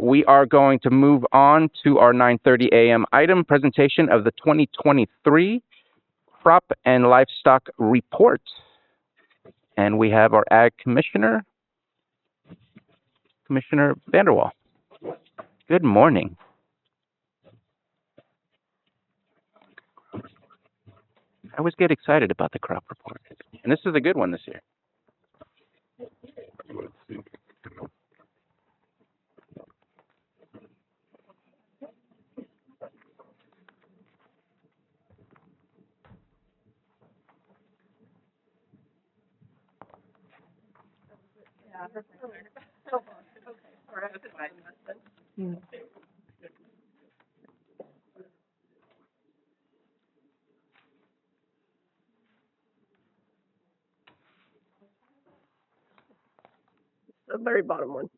We are going to move on to our 9:30 a.m. item, presentation of the 2023 Crop and Livestock Report. And we have our Ag Commissioner, Commissioner Vanderwall. Good morning. I always get excited about the crop report, and this is a good one this year. The very bottom one.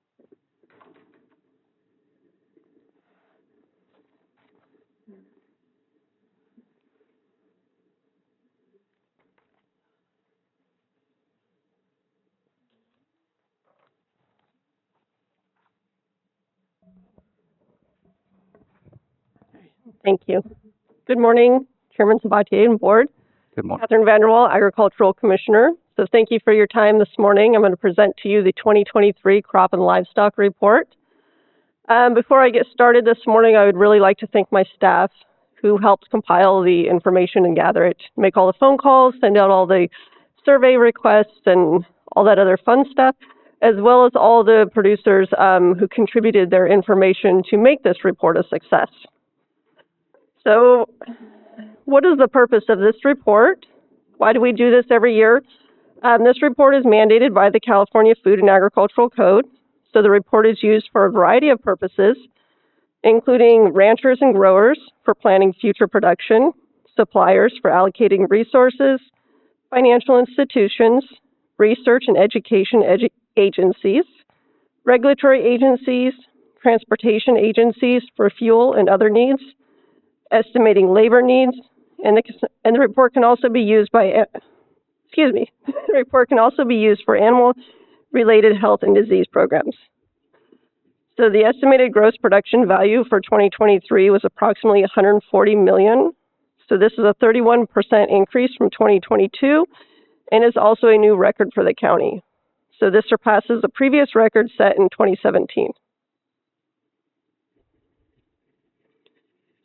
Thank you. Good morning, Chairman Sabatier and Board. Good morning. Catherine Vanderwall, Agricultural Commissioner. So thank you for your time this morning. I'm going to present to you the 2023 Crop and Livestock Report. Before I get started this morning, I would really like to thank my staff who helped compile the information and gather it, make all the phone calls, send out all the survey requests and all that other fun stuff, as well as all the producers who contributed their information to make this report a success. So what is the purpose of this report? Why do we do this every year? This report is mandated by the California Food and Agricultural Code. So the report is used for a variety of purposes, including ranchers and growers for planning future production, suppliers for allocating resources, financial institutions, research and education agencies, regulatory agencies, transportation agencies for fuel and other needs, estimating labor needs, and the report can also be used by, the report can also be used for animal-related health and disease programs. So the estimated gross production value for 2023 was approximately $140 million. So this is a 31% increase from 2022 and is also a new record for the county. So this surpasses the previous record set in 2017.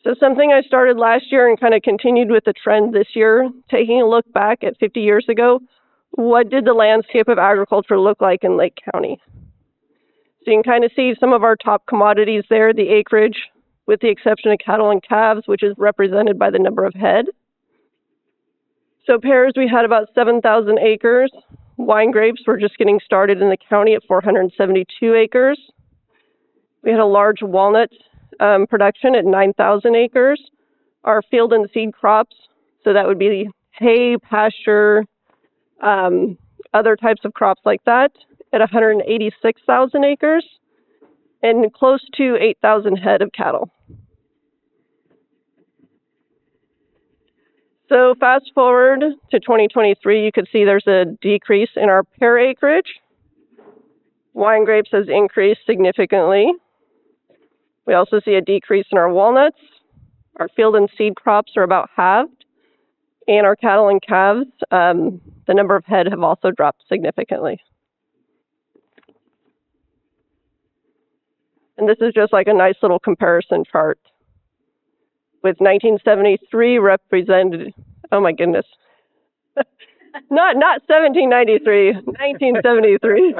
So something I started last year and kind of continued with the trend this year, taking a look back at 50 years ago, what did the landscape of agriculture look like in Lake County? So you can kind of see some of our top commodities there, the acreage, with the exception of cattle and calves, which is represented by the number of head. So pears, we had about 7,000 acres. Wine grapes were just getting started in the county at 472 acres. We had a large walnut production at 9,000 acres. Our field and seed crops, so that would be hay, pasture, other types of crops like that, at 186,000 acres, and close to 8,000 head of cattle. So fast forward to 2023, you could see there's a decrease in our pear acreage. Wine grapes has increased significantly. We also see a decrease in our walnuts. Our field and seed crops are about halved. And our cattle and calves, the number of head have also dropped significantly. And this is just like a nice little comparison chart. With 1973 represented, oh my goodness. not 1793, 1973.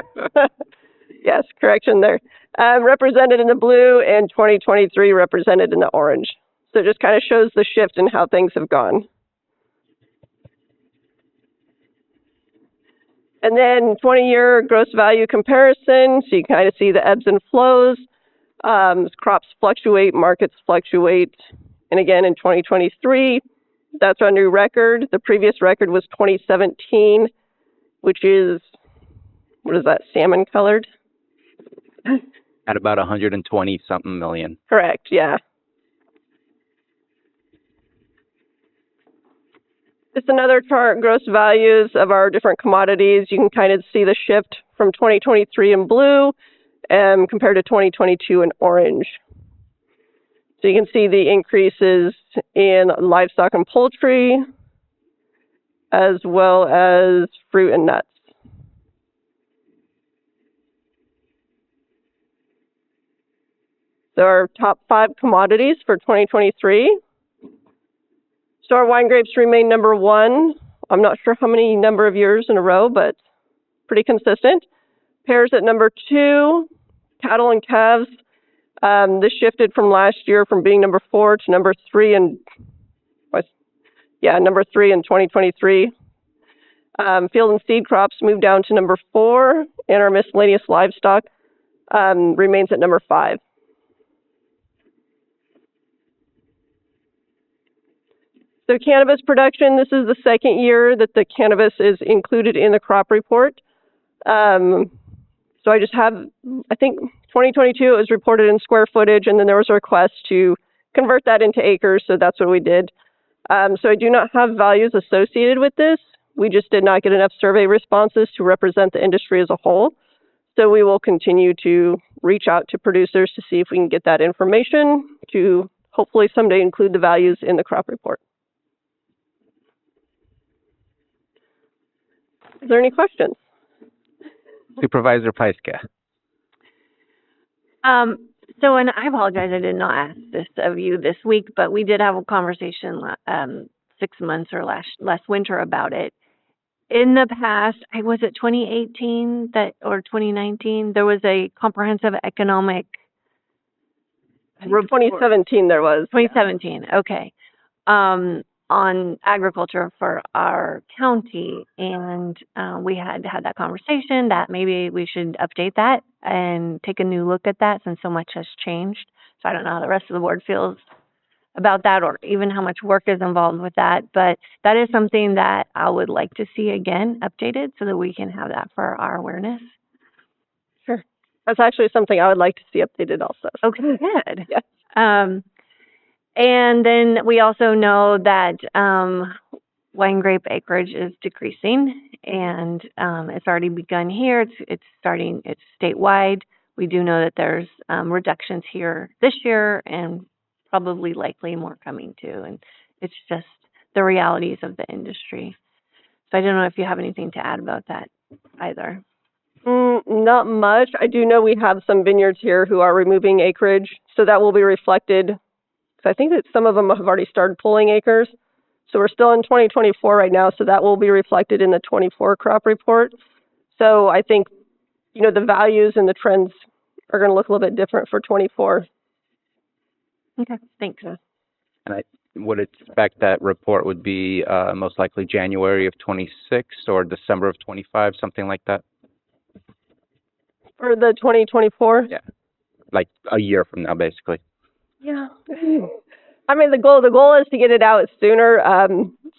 Yes, correction there. Represented in the blue and 2023 represented in the orange. So it just kind of shows the shift in how things have gone. And then 20-year gross value comparison. So you kind of see the ebbs and flows. Crops fluctuate, markets fluctuate. And again, in 2023, that's our new record. The previous record was 2017, which is, what is that, salmon colored? At about 120-something million. Correct, yeah. It's another chart, gross values of our different commodities. You can kind of see the shift from 2023 in blue compared to 2022 in orange. So you can see the increases in livestock and poultry, as well as fruit and nuts. So our top 5 commodities for 2023. So our wine grapes remain number 1. I'm not sure how many number of years in a row, but pretty consistent. Pears at number 2. Cattle and calves. This shifted from last year from being number 4 to number 3 in number 3 in 2023. Field and seed crops moved down to number 4, and our miscellaneous livestock remains at number 5. So cannabis production, this is the second year that the cannabis is included in the crop report. So I just have, I think 2022 it was reported in square footage, and then there was a request to convert that into acres, so that's what we did. So I do not have values associated with this. We just did not get enough survey responses to represent the industry as a whole. So we will continue to reach out to producers to see if we can get that information to hopefully someday include the values in the crop report. Is there any questions? Supervisor Paiska. So, and I apologize, I did not ask this of you this week, but we did have a conversation 6 months or last winter about it. In the past, was it 2018 or 2019? There was a comprehensive economic report. 2017 there was. 2017, okay. On agriculture for our county, and we had that conversation that maybe we should update that and take a new look at that since so much has changed. So I don't know how the rest of the board feels about that, or even how much work is involved with that, but that is something that I would like to see again updated so that we can have that for our awareness. Sure. That's actually something I would like to see updated also. Okay, good. Yes. And then we also know that wine grape acreage is decreasing, and it's already begun here. It's statewide. We do know that there's reductions here this year, and probably likely more coming too. And it's just the realities of the industry. So I don't know if you have anything to add about that either. Not much. I do know we have some vineyards here who are removing acreage, so that will be reflected. So I think that some of them have already started pulling acres. So we're still in 2024 right now, so that will be reflected in the 24 crop report. So I think, the values and the trends are going to look a little bit different for 24. Okay, thanks. And I would expect that report would be most likely January of 26 or December of 25, something like that. For the 2024? Yeah, like a year from now, basically. Yeah. I mean, the goal is to get it out sooner.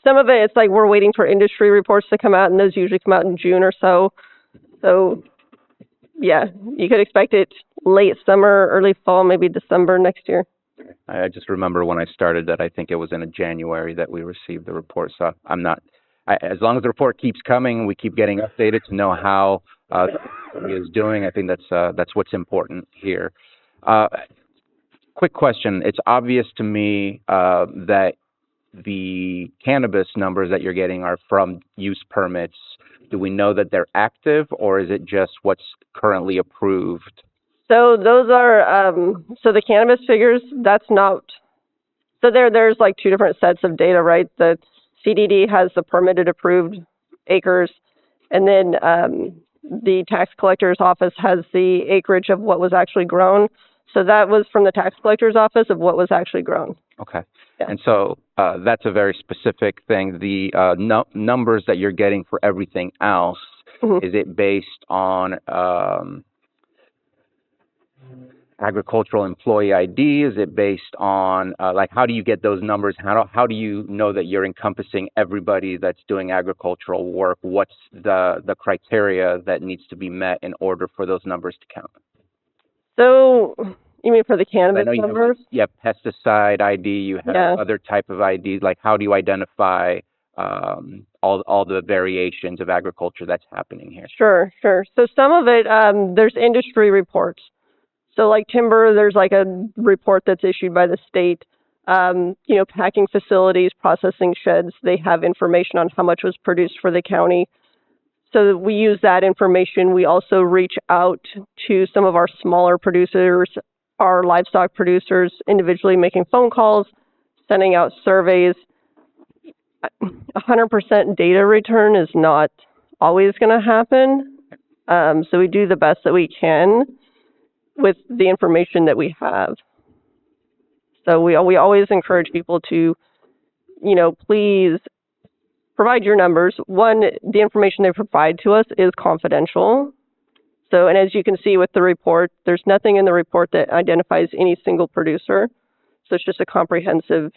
Some of it's like we're waiting for industry reports to come out, and those usually come out in June or so. So, yeah, you could expect it late summer, early fall, maybe December next year. I just remember when I started that I think it was in January that we received the report. So as long as the report keeps coming, we keep getting updated to know how it is doing. I think that's what's important here. Quick question. It's obvious to me that the cannabis numbers that you're getting are from use permits. Do we know that they're active, or is it just what's currently approved? So those are, so the cannabis figures, that's not, so there's like 2 different sets of data, right? The CDD has the permitted approved acres, and then the tax collector's office has the acreage of what was actually grown. So that was from the tax collector's office of what was actually grown. Okay. Yeah. And so that's a very specific thing. The numbers that you're getting for everything else, is it based on agricultural employee ID? Is it based on, how do you get those numbers? How do you know that you're encompassing everybody that's doing agricultural work? What's the criteria that needs to be met in order for those numbers to count? So, you mean for the cannabis I know numbers? you have pesticide ID, you have other type of IDs. Like, how do you identify all the variations of agriculture that's happening here. Sure, sure. So some of it, there's industry reports. So like timber, there's like a report that's issued by the state. Packing facilities, processing sheds, they have information on how much was produced for the county. So we use that information. We also reach out to some of our smaller producers, our livestock producers, individually making phone calls, sending out surveys. 100% data return is not always going to happen. So we do the best that we can with the information that we have. So we always encourage people to, please provide your numbers. One, the information they provide to us is confidential. So, and as you can see with the report, there's nothing in the report that identifies any single producer. So it's just a comprehensive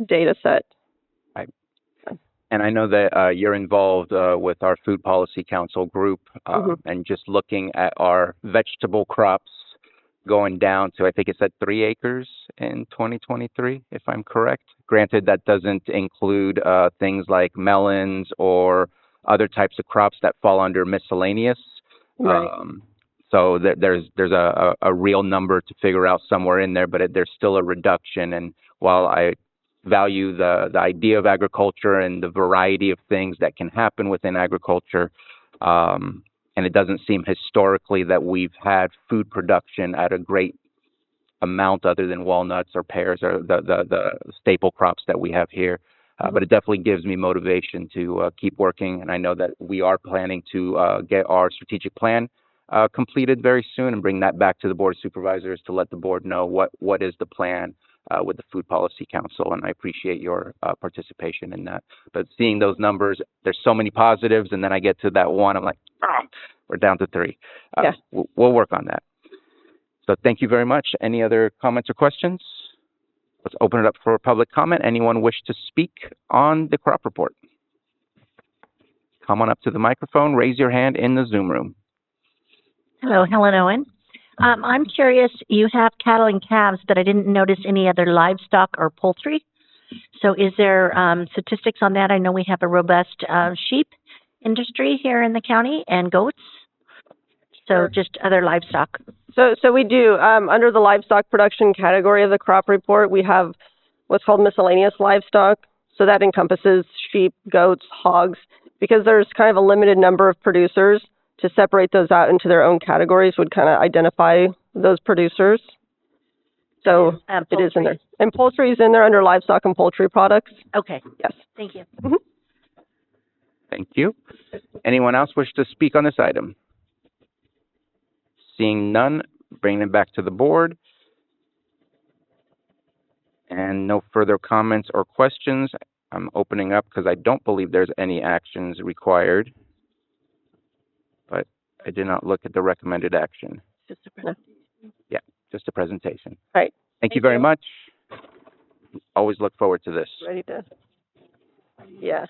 data set. Right. And I know that you're involved with our Food Policy Council group, and just looking at our vegetable crops going down to, I think it said 3 acres in 2023, if I'm correct. Granted, that doesn't include things like melons or other types of crops that fall under miscellaneous. Right. So there's a real number to figure out somewhere in there, but there's still a reduction. And while I value the idea of agriculture and the variety of things that can happen within agriculture, and it doesn't seem historically that we've had food production at a great amount other than walnuts or pears or the staple crops that we have here. But it definitely gives me motivation to keep working. And I know that we are planning to get our strategic plan completed very soon and bring that back to the Board of Supervisors to let the board know what is the plan with the Food Policy Council. And I appreciate your participation in that. But seeing those numbers, there's so many positives. And then I get to that one, I'm like, we're down to 3. Yes. We'll work on that. So thank you very much. Any other comments or questions? Let's open it up for public comment. Anyone wish to speak on the crop report? Come on up to the microphone, raise your hand in the Zoom room. Hello, Helen Owen. I'm curious, you have cattle and calves, but I didn't notice any other livestock or poultry. So is there statistics on that? I know we have a robust sheep industry here in the county and goats. So Sure. just other livestock. So we do, under the livestock production category of the crop report, we have what's called miscellaneous livestock. So that encompasses sheep, goats, hogs, because there's kind of a limited number of producers. To separate those out into their own categories would kind of identify those producers. So it is in there. And poultry is in there under livestock and poultry products. Okay. Yes. Thank you. Thank you. Anyone else wish to speak on this item? Seeing none, bringing it back to the board. And no further comments or questions. I'm opening up because I don't believe there's any actions required. But I did not look at the recommended action. Just a presentation. Yeah, just a presentation. All right. Thank you very much. Always look forward to this. Ready to? Yeah.